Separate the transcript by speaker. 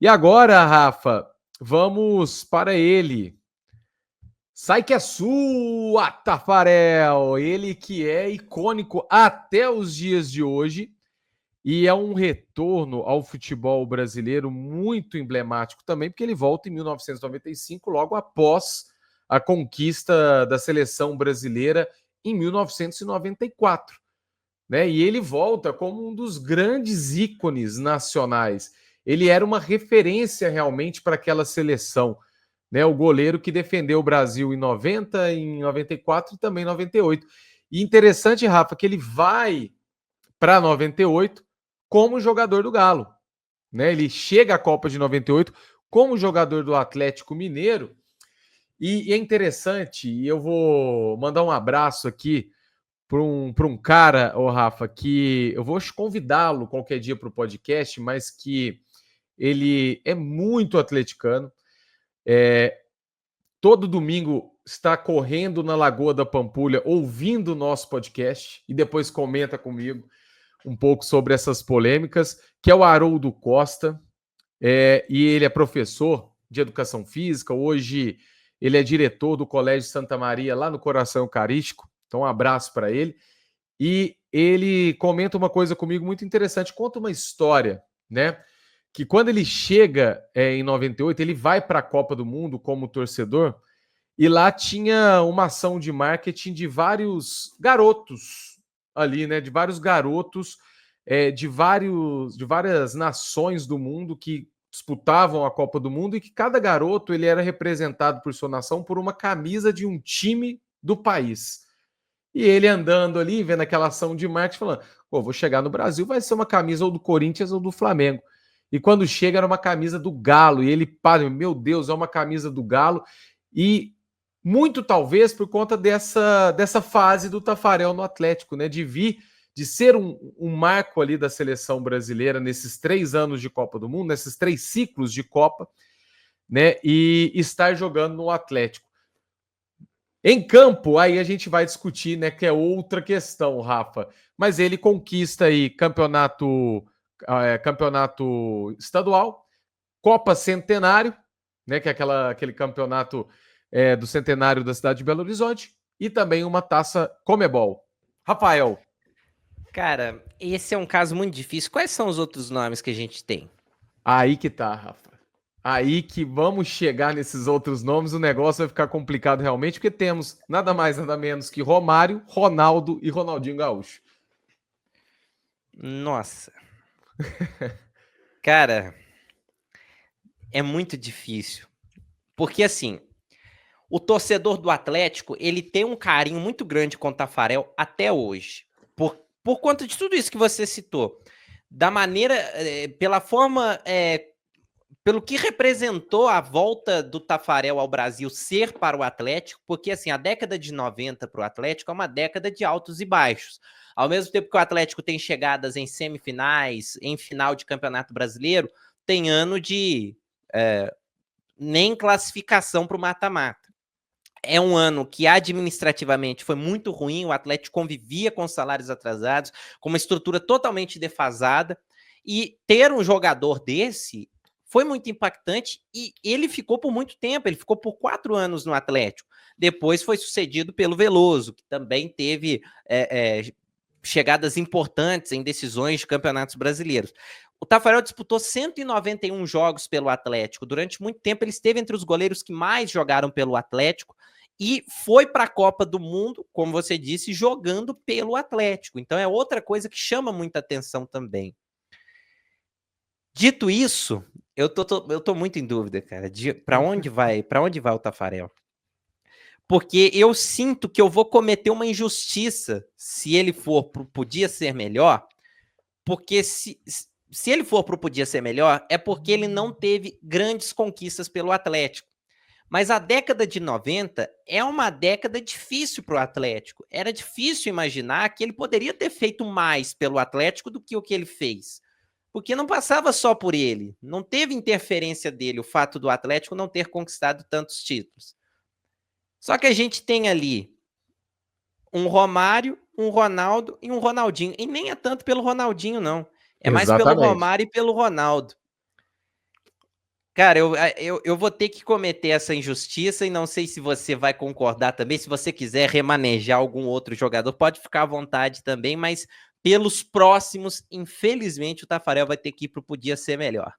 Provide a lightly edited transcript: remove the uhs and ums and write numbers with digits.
Speaker 1: E agora, Rafa, vamos para ele. Sai que é sua, Tafarel! Ele que é icônico até os dias de hoje e é um retorno ao futebol brasileiro muito emblemático também, porque ele volta em 1995, logo após a conquista da seleção brasileira em 1994. Né? E ele volta como um dos grandes ícones nacionais. Ele era uma referência realmente para aquela seleção. Né, o goleiro que defendeu o Brasil em 90, em 94 e também em 98. E interessante, Rafa, que ele vai para 98 como jogador do Galo. Né? Ele chega à Copa de 98 como jogador do Atlético Mineiro. E é interessante, e eu vou mandar um abraço aqui para um cara, ô Rafa, que eu vou convidá-lo qualquer dia para o podcast, mas que ele é muito atleticano. Todo domingo está correndo na Lagoa da Pampulha, ouvindo o nosso podcast e depois comenta comigo um pouco sobre essas polêmicas, que é o Haroldo Costa, e ele é professor de educação física, hoje ele é diretor do Colégio Santa Maria, lá no Coração Eucarístico, então um abraço para ele, e ele comenta uma coisa comigo muito interessante, conta uma história, né, que quando ele chega em 98, ele vai para a Copa do Mundo como torcedor, e lá tinha uma ação de marketing de vários garotos ali, né? De vários garotos de várias nações do mundo que disputavam a Copa do Mundo e que cada garoto ele era representado por sua nação por uma camisa de um time do país. E ele andando ali, vendo aquela ação de marketing, falando: pô, vou chegar no Brasil, vai ser uma camisa ou do Corinthians ou do Flamengo. E quando chega, era uma camisa do Galo. E ele, para, meu Deus, é uma camisa do Galo. E muito talvez por conta dessa fase do Tafarel no Atlético, né? De vir, de ser um marco ali da seleção brasileira nesses 3 anos de Copa do Mundo, nesses 3 ciclos de Copa, né? E estar jogando no Atlético. Em campo, aí a gente vai discutir, né? Que é outra questão, Rafa. Mas ele conquista aí campeonato estadual, Copa Centenário, né? Que é aquele campeonato do centenário da cidade de Belo Horizonte, e também uma taça Comebol. Rafael.
Speaker 2: Cara, esse é um caso muito difícil. Quais são os outros nomes que a gente tem?
Speaker 1: Aí que tá, Rafa. Aí que vamos chegar nesses outros nomes, o negócio vai ficar complicado realmente, porque temos nada mais, nada menos que Romário, Ronaldo e Ronaldinho Gaúcho.
Speaker 2: Nossa. Cara, é muito difícil. Porque assim, o torcedor do Atlético, ele tem um carinho muito grande com o Tafarel até hoje. Por conta de tudo isso que você citou. Da maneira, pela forma, pelo que representou a volta do Tafarel ao Brasil ser para o Atlético, porque assim, a década de 90 para o Atlético é uma década de altos e baixos. Ao mesmo tempo que o Atlético tem chegadas em semifinais, em final de Campeonato Brasileiro, tem ano de nem classificação para o mata-mata. É um ano que administrativamente foi muito ruim, o Atlético convivia com salários atrasados, com uma estrutura totalmente defasada, e ter um jogador desse foi muito impactante, e ele ficou por muito tempo, ele ficou por 4 anos no Atlético. Depois foi sucedido pelo Veloso, que também teve chegadas importantes em decisões de campeonatos brasileiros. O Tafarel disputou 191 jogos pelo Atlético. Durante muito tempo, ele esteve entre os goleiros que mais jogaram pelo Atlético e foi para a Copa do Mundo, como você disse, jogando pelo Atlético. Então é outra coisa que chama muita atenção também. Dito isso, eu tô muito em dúvida, cara, para onde vai o Tafarel? Porque eu sinto que eu vou cometer uma injustiça se ele for pro Podia Ser Melhor, porque se ele for pro Podia Ser Melhor, é porque ele não teve grandes conquistas pelo Atlético. Mas a década de 90 é uma década difícil para o Atlético. Era difícil imaginar que ele poderia ter feito mais pelo Atlético do que o que ele fez. Porque não passava só por ele. Não teve interferência dele o fato do Atlético não ter conquistado tantos títulos. Só que a gente tem ali um Romário, um Ronaldo e um Ronaldinho. E nem é tanto pelo Ronaldinho, não. É mais pelo
Speaker 1: Exatamente.
Speaker 2: Romário e pelo Ronaldo. Cara, eu vou ter que cometer essa injustiça e não sei se você vai concordar também. Se você quiser remanejar algum outro jogador, pode ficar à vontade também, mas pelos próximos, infelizmente, o Tafarel vai ter que ir pro Podia Ser Melhor.